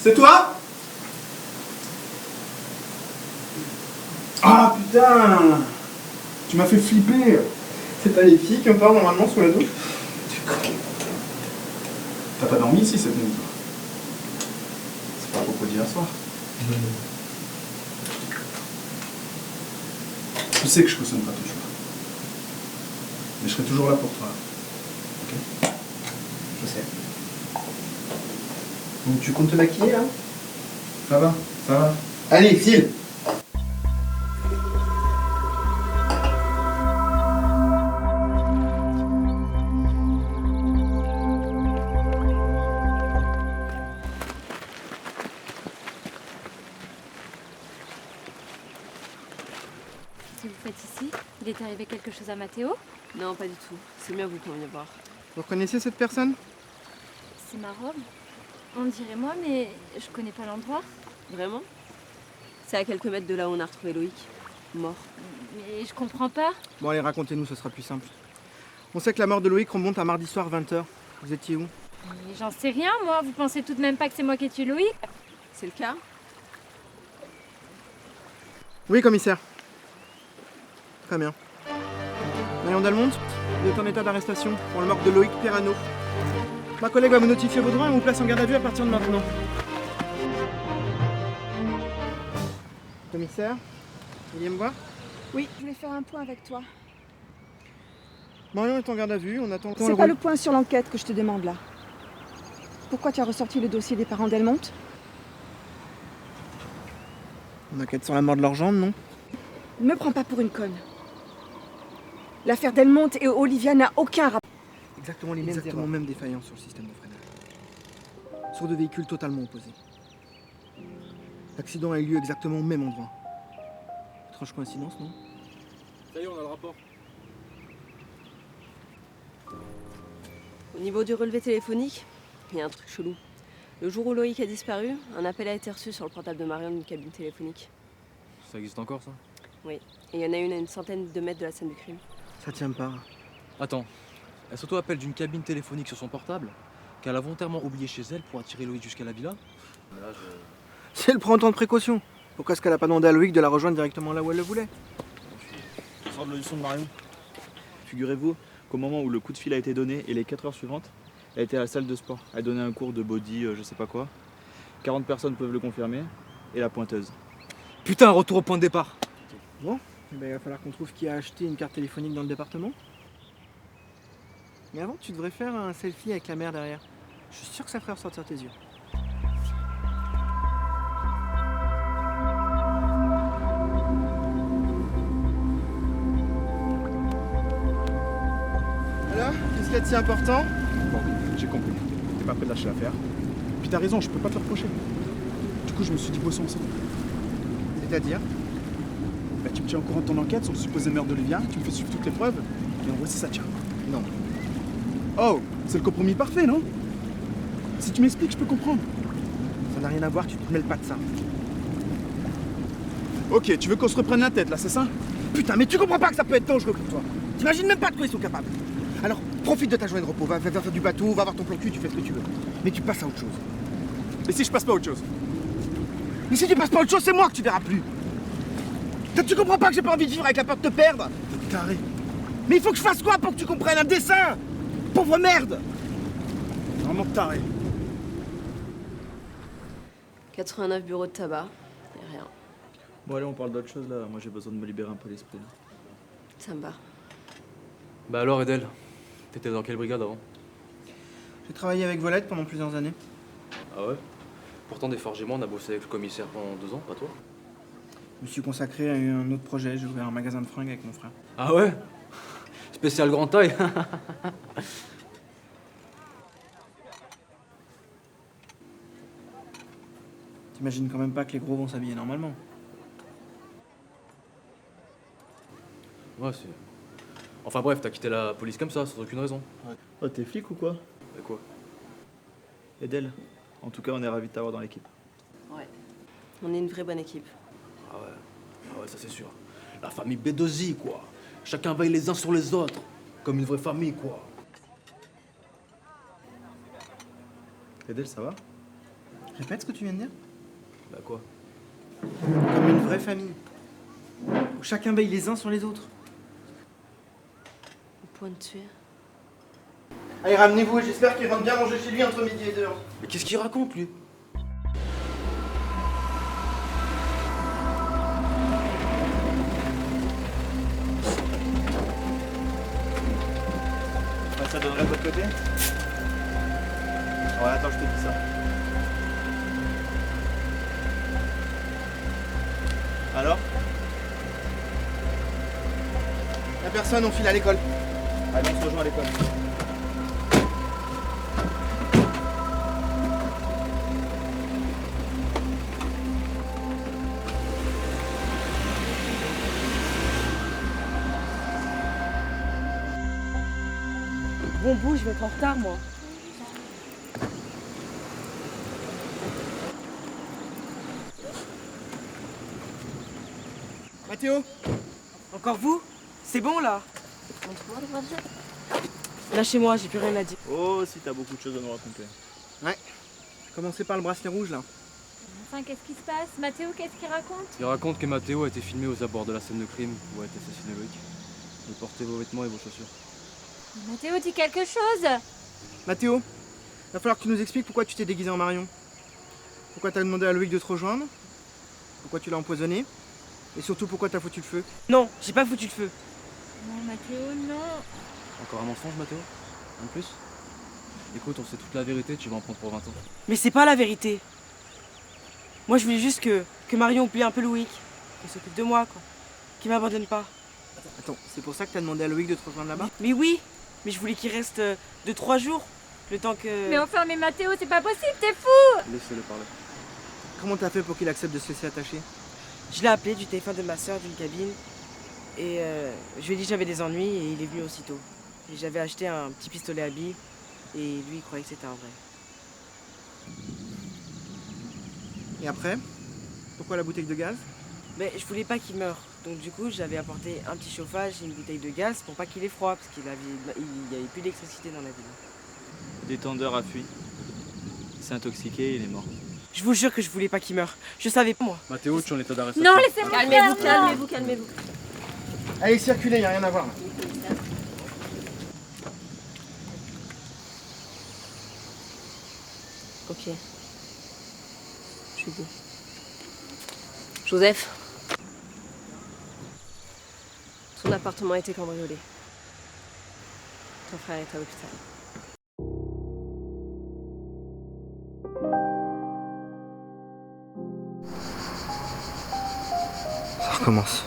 C'est toi? Ah putain! Tu m'as fait flipper! C'est pas les filles qui en parlent normalement sous la douche? T'as pas dormi ici cette nuit? C'est pas à propos d'hier soir. Tu sais que je cautionne pas ton choix. Mais je serai toujours là pour toi. Ok? Je sais. Donc tu comptes te maquiller là? Ça va, ça va. Allez, file! Qu'est-ce que vous faites ici? Il est arrivé quelque chose à Mathéo? Non, pas du tout. C'est bien vous qu'on vient voir. Vous reconnaissez cette personne? C'est ma robe. On dirait moi, mais je connais pas l'endroit. Vraiment? C'est à quelques mètres de là où on a retrouvé Loïc. Mort. Mais je comprends pas. Bon allez, racontez-nous, ce sera plus simple. On sait que la mort de Loïc remonte à mardi soir 20h. Vous étiez où? Mais j'en sais rien, moi. Vous pensez tout de même pas que c'est moi qui ai tué Loïc? C'est le cas? Oui, commissaire. Très bien. Marion Delmonte, vous êtes en état d'arrestation pour le meurtre de Loïc Perrano. Ma collègue va vous notifier vos droits et on vous place en garde à vue à partir de maintenant. Commissaire, vous vouliez me voir? Oui, je voulais faire un point avec toi. Marion est en garde à vue, on attend... C'est pas le point sur l'enquête que je te demande là. Pourquoi tu as ressorti le dossier des parents Delmonte? On enquête sur la mort de leur gendre, non? Ne me prends pas pour une conne. L'affaire Delmonte et Olivia n'a aucun rapport. Exactement les mêmes erreurs. Même défaillances sur le système de freinage. Sur deux véhicules totalement opposés. L'accident a eu lieu exactement au même endroit. Étrange coïncidence, non? Ça y est, on a le rapport. Au niveau du relevé téléphonique, il y a un truc chelou. Le jour où Loïc a disparu, un appel a été reçu sur le portable de Marion d'une cabine téléphonique. Ça existe encore, ça? Oui. Et il y en a une à une centaine de mètres de la scène du crime. Ça tient pas. Attends, elle s'auto-appelle d'une cabine téléphonique sur son portable qu'elle a volontairement oublié chez elle pour attirer Loïc jusqu'à la villa. Là, Si elle prend autant de précautions, pourquoi est-ce qu'elle a pas demandé à Loïc de la rejoindre directement là où elle le voulait? Je sors de l'audition de Marion. Figurez-vous qu'au moment où le coup de fil a été donné et les 4 heures suivantes, elle était à la salle de sport. Elle donnait un cours de body, je sais pas quoi. 40 personnes peuvent le confirmer. Et la pointeuse. Putain, retour au point de départ. Bon, eh ben, il va falloir qu'on trouve qui a acheté une carte téléphonique dans le département. Mais avant, tu devrais faire un selfie avec la mère derrière. Je suis sûr que ça ferait ressortir tes yeux. Alors, qu'est-ce qu'il y a de si important? Bon, j'ai compris. T'es pas prêt de lâcher l'affaire. Puis t'as raison, je peux pas te le reprocher. Du coup, je me suis dit bossons ensemble. C'est-à-dire? Bah, tu me tiens au courant de ton enquête sur le supposé meurtre d'Olivia, tu me fais suivre toutes les preuves, et on voit si ça tient. Non. Oh, c'est le compromis parfait, non? Si tu m'expliques, je peux comprendre. Ça n'a rien à voir, tu te mêles pas de ça. Ok, tu veux qu'on se reprenne la tête, là, c'est ça? Putain, mais tu comprends pas que ça peut être dangereux pour toi. T'imagines même pas de quoi ils sont capables. Alors, profite de ta journée de repos, va faire du bateau, va voir ton plan cul, tu fais ce que tu veux. Mais tu passes à autre chose. Et si je passe pas à autre chose? Mais si tu passes pas à autre chose, c'est moi que tu verras plus. Tu comprends pas que j'ai pas envie de vivre avec la peur de te perdre? Carré. Mais il faut que je fasse quoi pour que tu comprennes un dessin? Pauvre merde! Vraiment taré. 89 bureaux de tabac, et rien. Bon allez, on parle d'autre chose là. Moi j'ai besoin de me libérer un peu l'esprit. Là. Ça me va. Bah alors, Edel, t'étais dans quelle brigade avant? J'ai travaillé avec Volette pendant plusieurs années. Ah ouais? Pourtant, des forges et moi, on a bossé avec le commissaire pendant 2 ans, pas toi? Je me suis consacré à un autre projet, j'ai ouvert un magasin de fringues avec mon frère. Ah ouais? Spécial grande taille. T'imagines quand même pas que les gros vont s'habiller normalement. Ouais, c'est... Enfin bref, t'as quitté la police comme ça, sans aucune raison. Oh, t'es flic ou quoi? Et quoi? Edel, en tout cas, on est ravis de t'avoir dans l'équipe. Ouais. On est une vraie bonne équipe. Ah ouais, ça c'est sûr. La famille Bedozy, quoi. Chacun veille les uns sur les autres. Comme une vraie famille, quoi. Edel, ça va? Répète ce que tu viens de dire. Bah quoi? Comme une vraie famille. Où chacun veille les uns sur les autres. Au point de tuer. Allez, ramenez-vous et j'espère qu'il rentre bien manger chez lui entre midi et 2h. Mais qu'est-ce qu'il raconte, lui? Ça donnerait de l'autre côté? Ouais, attends, je te dis ça. Alors? Y'a personne, on file à l'école. Allez, on se rejoint à l'école. Bon bout, je vais être en retard, moi. Mathéo, Encore vous? C'est bon, là? Montre-moi le voisin. Lâchez-moi, j'ai plus rien à dire. Oh, si t'as beaucoup de choses à nous raconter. commencez par le bracelet rouge, là. Enfin, qu'est-ce qui se passe? Mathéo, qu'est-ce qu'il raconte? Il raconte que Mathéo a été filmé aux abords de la scène de crime où a été assassiné Loïc. Et portez vos vêtements et vos chaussures. Mathéo dit quelque chose. Mathéo, va falloir que tu nous expliques pourquoi tu t'es déguisé en Marion. Pourquoi t'as demandé à Loïc de te rejoindre. Pourquoi tu l'as empoisonné. Et surtout pourquoi t'as foutu le feu. Non, j'ai pas foutu le feu. Non, Mathéo, non. Encore un mensonge, Mathéo? En plus? Écoute, on sait toute la vérité, tu vas en prendre pour 20 ans. Mais c'est pas la vérité. Moi, je voulais juste que Marion oublie un peu Loïc. Qu'elle s'occupe de moi, quoi. Qu'il m'abandonne pas. Attends, c'est pour ça que t'as demandé à Loïc de te rejoindre là-bas. Mais oui, mais je voulais qu'il reste 2-3 jours. Le temps que... Mais enfin, mais Mathéo, c'est pas possible, t'es fou! Laissez-le parler. Comment t'as fait pour qu'il accepte de se laisser attacher? Je l'ai appelé du téléphone de ma soeur d'une cabine. Et je lui ai dit que j'avais des ennuis et il est venu aussitôt. Et j'avais acheté un petit pistolet à billes. Et lui, il croyait que c'était un vrai. Et après? Pourquoi la bouteille de gaz? Mais je voulais pas qu'il meure. Donc du coup, j'avais apporté un petit chauffage et une bouteille de gaz pour pas qu'il ait froid. Parce qu'il y avait plus d'électricité dans la ville. Détendeur a fui. Il s'est intoxiqué et il est mort. Je vous jure que je voulais pas qu'il meure. Je savais pas moi. Mathéo, tu es en état d'arrestation. Non, laissez-moi Calmez-vous, faire, non. calmez-vous, calmez-vous. Allez, circulez, y a rien à voir là. Ok. Je suis bon. Joseph. Son appartement a été cambriolé. Ton frère est à l'hôpital. Ça recommence.